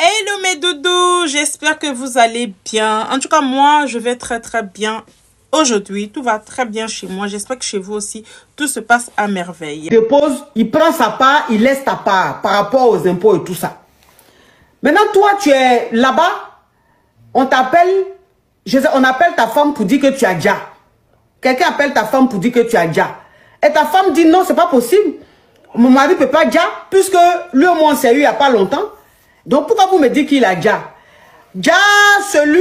Hello mes doudous, j'espère que vous allez bien. En tout cas, moi, je vais très bien aujourd'hui. Tout va très bien chez moi. J'espère que chez vous aussi, tout se passe à merveille. Il dépose, il prend sa part, il laisse ta part par rapport aux impôts et tout ça. Maintenant, toi, tu es là-bas, on t'appelle, on appelle ta femme pour dire que tu as déjà. Quelqu'un appelle ta femme pour dire que tu as déjà. Et ta femme dit non, c'est pas possible. Mon mari ne peut pas déjà, puisque lui au moins on s'est eu il n'y a pas longtemps. Donc pourquoi vous me dites qu'il a déjà? Déjà, celui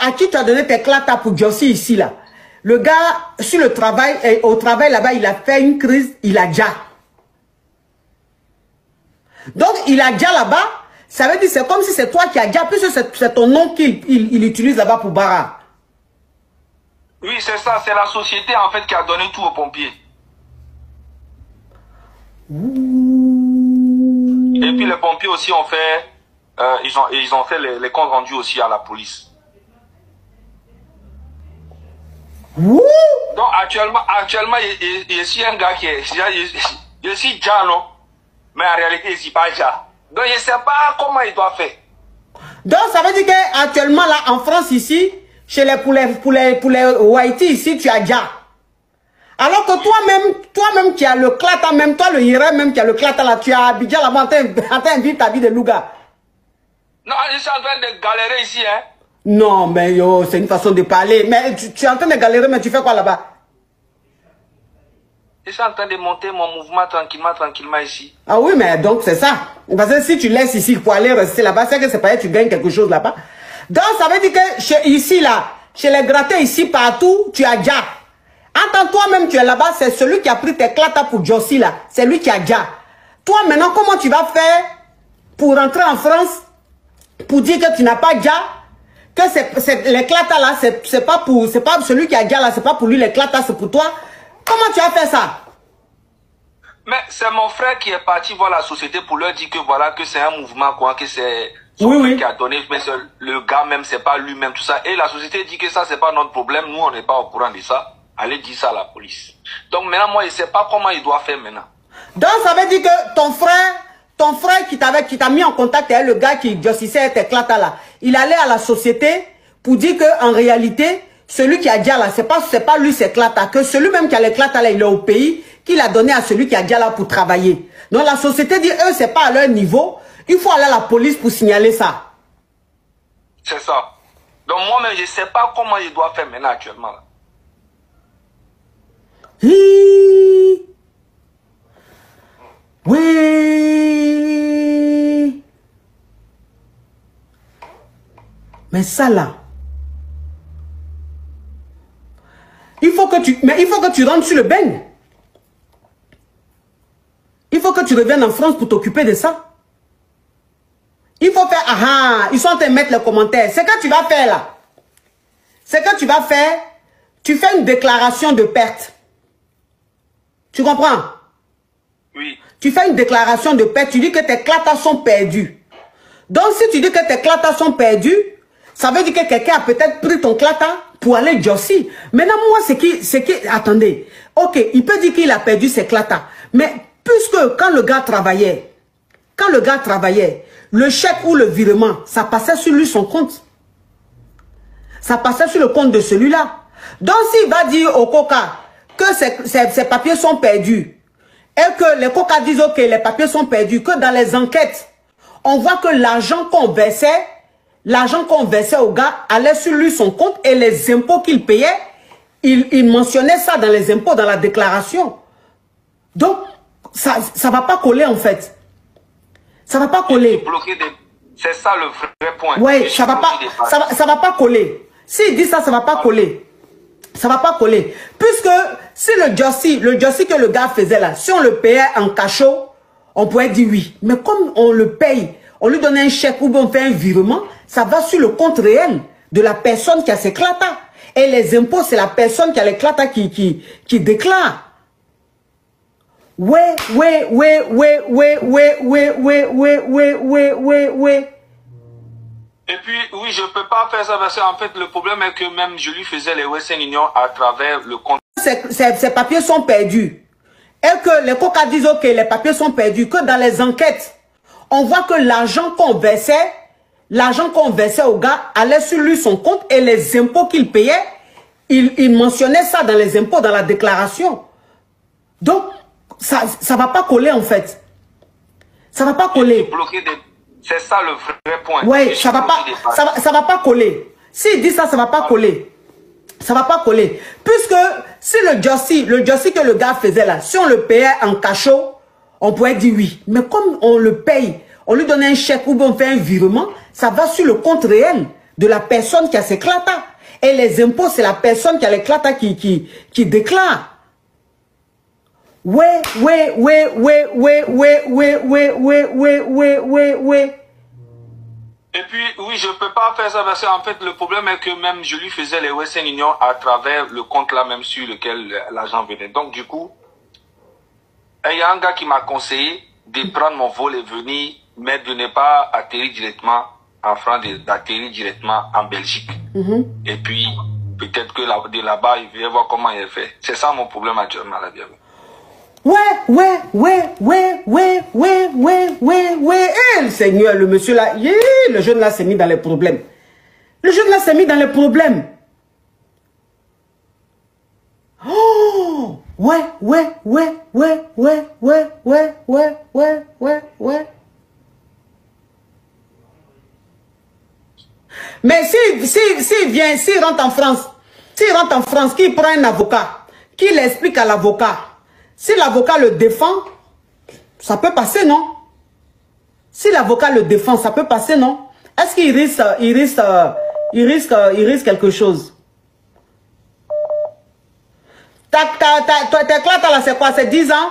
à qui tu as donné tes clatas pour Jossi ici là. Le gars, sur le travail, au travail là-bas, il a fait une crise, il a déjà. Donc il a déjà là-bas, ça veut dire c'est comme si c'est toi qui as déjà, puisque c'est ton nom qu'il utilise là-bas pour Bara. Oui, c'est ça, c'est la société en fait qui a donné tout aux pompiers. Et puis les pompiers aussi ont fait, ils ont fait les comptes rendus aussi à la police. Donc actuellement, il y a ici un gars qui est, il y a ici Dja, non? Mais en réalité, il n'y a pas Dja. Donc je ne sais pas comment il doit faire. Donc ça veut dire qu'actuellement là, en France ici, chez les Whitey ici, tu as Dja. Alors que toi-même qui as le clata, même toi le Hira, même qui a le clata là, tu as Abidjan là-bas en train de vivre ta vie de louga. Non, je suis en train de galérer ici, hein. Non, mais yo, c'est une façon de parler. Mais tu es en train de galérer, mais tu fais quoi là-bas? Je suis en train de monter mon mouvement tranquillement ici. Ah oui, mais donc c'est ça. Parce que si tu laisses ici pour aller rester là-bas, c'est que c'est pas que tu gagnes quelque chose là-bas. Donc ça veut dire que ici là, chez les grattés ici partout, tu as déjà. Entends, toi-même tu es là-bas, c'est celui qui a pris tes clatas pour Jossi là. C'est lui qui a déjà. Toi maintenant, comment tu vas faire pour rentrer en France pour dire que tu n'as pas déjà? Que les clatas là, c'est pas celui qui a déjà là, c'est pas pour lui les clatas, c'est pour toi. Comment tu as fait ça? Mais c'est mon frère qui est parti voir la société pour leur dire que voilà, que c'est un mouvement, quoi, que c'est son frère qui a donné, mais le gars même, c'est pas lui-même, tout ça. Et la société dit que ça, c'est pas notre problème, nous, on n'est pas au courant de ça. Allez dire ça à la police. Donc maintenant, moi, je sais pas comment il doit faire maintenant. Donc ça veut dire que ton frère qui t'a mis en contact avec le gars qui jossissait tes clatas là, il allait à la société pour dire que en réalité, celui qui a déjà là, c'est pas lui ses clatas, que celui même qui a les clatas là, il est au pays, qu'il a donné à celui qui a déjà là pour travailler. Donc la société dit, eux, c'est pas à leur niveau, il faut aller à la police pour signaler ça. C'est ça. Donc moi-même, je sais pas comment il doit faire maintenant actuellement là. Oui. Mais ça là, il faut que tu rentres sur le bain. Il faut que tu reviennes en France pour t'occuper de ça. Il faut faire, ils sont en train de mettre les commentaires. C'est que tu vas faire là. C'est que tu vas faire, tu fais une déclaration de perte. Tu comprends? Oui. Tu fais une déclaration de perte, tu dis que tes clatas sont perdus. Donc si tu dis que tes clatas sont perdus, ça veut dire que quelqu'un a peut-être pris ton clata pour aller Jossi. Maintenant, moi, attendez. Ok, il peut dire qu'il a perdu ses clatas. Mais puisque quand le gars travaillait, le chèque ou le virement, ça passait sur lui son compte. Ça passait sur le compte de celui-là. Donc s'il va dire au Coca que ses papiers sont perdus, et que les Coca disent ok, les papiers sont perdus, que dans les enquêtes, on voit que l'argent qu'on versait au gars allait sur lui son compte et les impôts qu'il payait, il mentionnait ça dans les impôts, dans la déclaration. Donc, ça va pas coller en fait. Ça va pas coller. C'est ça le vrai point. Oui, ça va pas coller. S'il dit ça, ça va pas coller. Ça va pas coller. Puisque si le Jossi que le gars faisait là, si on le payait en cachot, on pourrait dire oui. Mais comme on le paye, on lui donne un chèque ou on fait un virement, ça va sur le compte réel de la personne qui a ses clatas. Et les impôts, c'est la personne qui a les clatas qui déclare. Ouais. Et puis, oui, je peux pas faire ça parce qu'en fait, le problème est que même je lui faisais les Western Union à travers le compte. Ces papiers sont perdus. Et que les Coca disent ok, les papiers sont perdus. Que dans les enquêtes, on voit que l'argent qu'on versait au gars allait sur lui son compte et les impôts qu'il payait, il mentionnait ça dans les impôts, dans la déclaration. Donc, ça ne va pas coller en fait. Ça ne va pas coller. C'est ça le vrai point. Oui, ça va pas coller. S'il dit ça, ça ne va pas coller. Ça ne va pas coller. Puisque si le Jossi que le gars faisait là, si on le payait en cachot, on pourrait dire oui. Mais comme on le paye, on lui donne un chèque ou on fait un virement, ça va sur le compte réel de la personne qui a ses clatas. Et les impôts, c'est la personne qui a les clatas qui déclare. Ouais. Et puis, oui, je ne peux pas faire ça parce qu'en fait, le problème est que même je lui faisais les Western Union à travers le compte là même sur lequel l'argent venait. Donc, du coup, il y a un gars qui m'a conseillé de prendre mon vol et venir, mais de ne pas atterrir directement en France, d'atterrir directement en Belgique. Et puis, peut-être que de là-bas, il vient voir comment il fait. C'est ça mon problème actuellement, la bienvenue. Ouais. Eh, le Seigneur, le monsieur là, le jeune là s'est mis dans les problèmes. Le jeune là s'est mis dans les problèmes. Oh, ouais. Mais s'il rentre en France, qu'il prend un avocat, qu'il explique à l'avocat, si l'avocat le défend, ça peut passer, non? Si l'avocat le défend, ça peut passer, non? Est-ce qu'il risque quelque chose? Tes clatas là, c'est quoi? C'est 10 ans?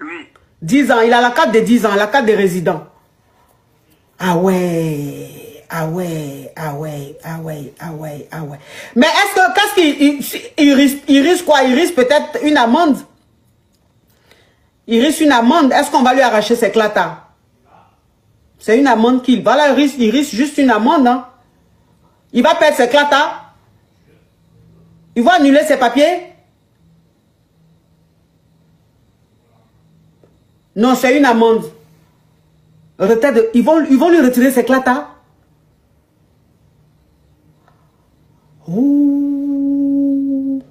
Oui. 10 ans, il a la carte de 10 ans, la carte des résidents. Ah ouais. Mais qu'est-ce qu'il risque quoi? Il risque peut-être une amende. Il risque une amende. Est-ce qu'on va lui arracher ses clatas? C'est une amende qu'il... Voilà, il risque juste une amende. Hein. Il va perdre ses clatas. Il va annuler ses papiers. Non, c'est une amende. Ils vont lui retirer ses clatas. Ouh.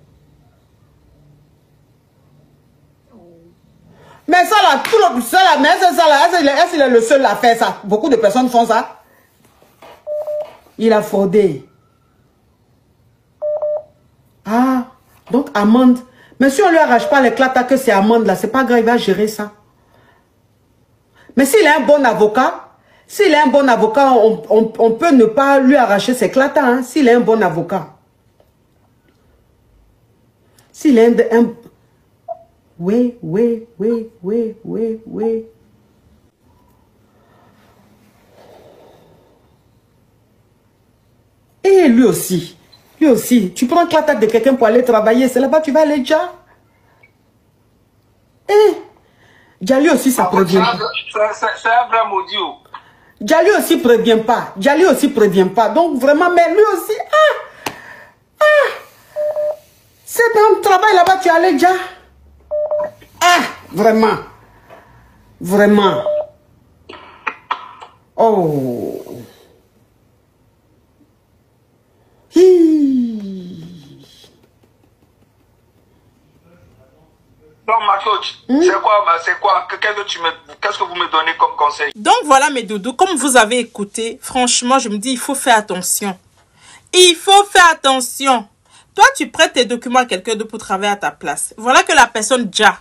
Mais ça là, est-ce qu'il est le seul à faire ça? Beaucoup de personnes font ça. Il a fraudé. Ah, donc amende. Mais si on lui arrache pas les clatas que c'est amende là, c'est pas grave, il va gérer ça. Mais s'il est un bon avocat, on peut ne pas lui arracher ses clatas, hein, s'il est un bon avocat. S'il est un... Oui. Et lui aussi, tu prends la tête de quelqu'un pour aller travailler, c'est là-bas que tu vas aller déjà. Djali aussi, ça prévient pas. C'est un vrai maudit. Djali aussi prévient pas. Donc vraiment, mais lui aussi, c'est un travail là-bas, tu allais déjà. Vraiment. Oh. Donc, ma coach, c'est quoi qu'est-ce que vous me donnez comme conseil? Donc, voilà, mes doudous, comme vous avez écouté, franchement, je me dis, il faut faire attention. Il faut faire attention. Toi, tu prêtes tes documents à quelqu'un d'autre pour travailler à ta place. Voilà que la personne déjà.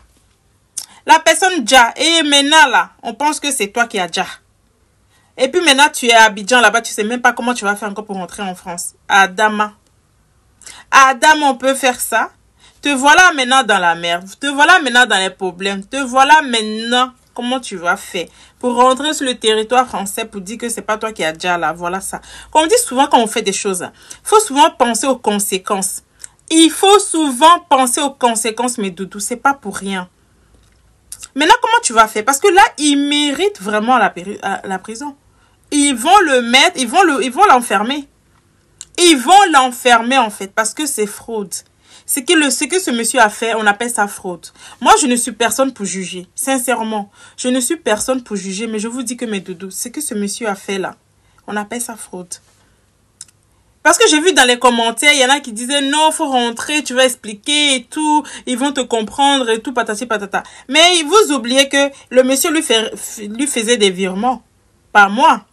Et maintenant, là, on pense que c'est toi qui as déjà. Et puis maintenant, tu es à Abidjan, là-bas, tu sais même pas comment tu vas faire encore pour rentrer en France. Adama, on peut faire ça. Te voilà maintenant dans la merde. Te voilà maintenant dans les problèmes. Te voilà maintenant comment tu vas faire pour rentrer sur le territoire français pour dire que c'est pas toi qui as déjà là. Voilà ça. Comme on dit souvent quand on fait des choses, il faut souvent penser aux conséquences. Il faut souvent penser aux conséquences, mes doudous. C'est pas pour rien. Maintenant, comment tu vas faire? Parce que là, il mérite vraiment la prison. Ils vont le mettre, ils vont l'enfermer. Ils vont l'enfermer en fait parce que c'est fraude. Ce que ce monsieur a fait, on appelle ça fraude. Moi, je ne suis personne pour juger. Sincèrement, je ne suis personne pour juger, mais je vous dis que mes doudous, ce que ce monsieur a fait là, on appelle ça fraude. Parce que j'ai vu dans les commentaires, il y en a qui disaient non, faut rentrer, tu vas expliquer et tout, ils vont te comprendre et tout, patati patata. Mais vous oubliez que le monsieur lui faisait des virements par mois.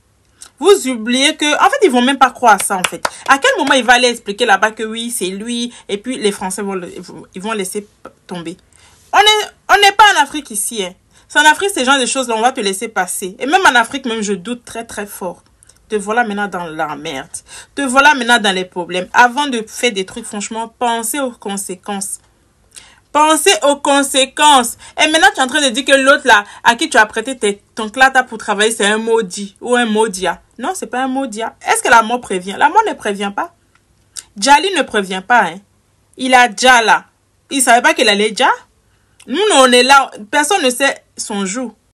Vous oubliez que, en fait, ils vont même pas croire ça, en fait. À quel moment il va aller expliquer là-bas que oui, c'est lui, et puis les Français ils vont laisser tomber. On n'est pas en Afrique ici, hein. C'est en Afrique, ces genres de choses-là, on va te laisser passer. Et même en Afrique, même, je doute très, très fort. Te voilà maintenant dans la merde. Te voilà maintenant dans les problèmes. Avant de faire des trucs, franchement, pensez aux conséquences. Pensez aux conséquences. Et maintenant, tu es en train de dire que l'autre là, à qui tu as prêté ton clata pour travailler, c'est un maudit ou un maudia. Non, c'est pas un maudia. Est-ce que la mort prévient? La mort ne prévient pas. Djali ne prévient pas, hein. Il a déjà là. Il savait pas qu'il allait déjà. Nous, on est là. Personne ne sait son jour.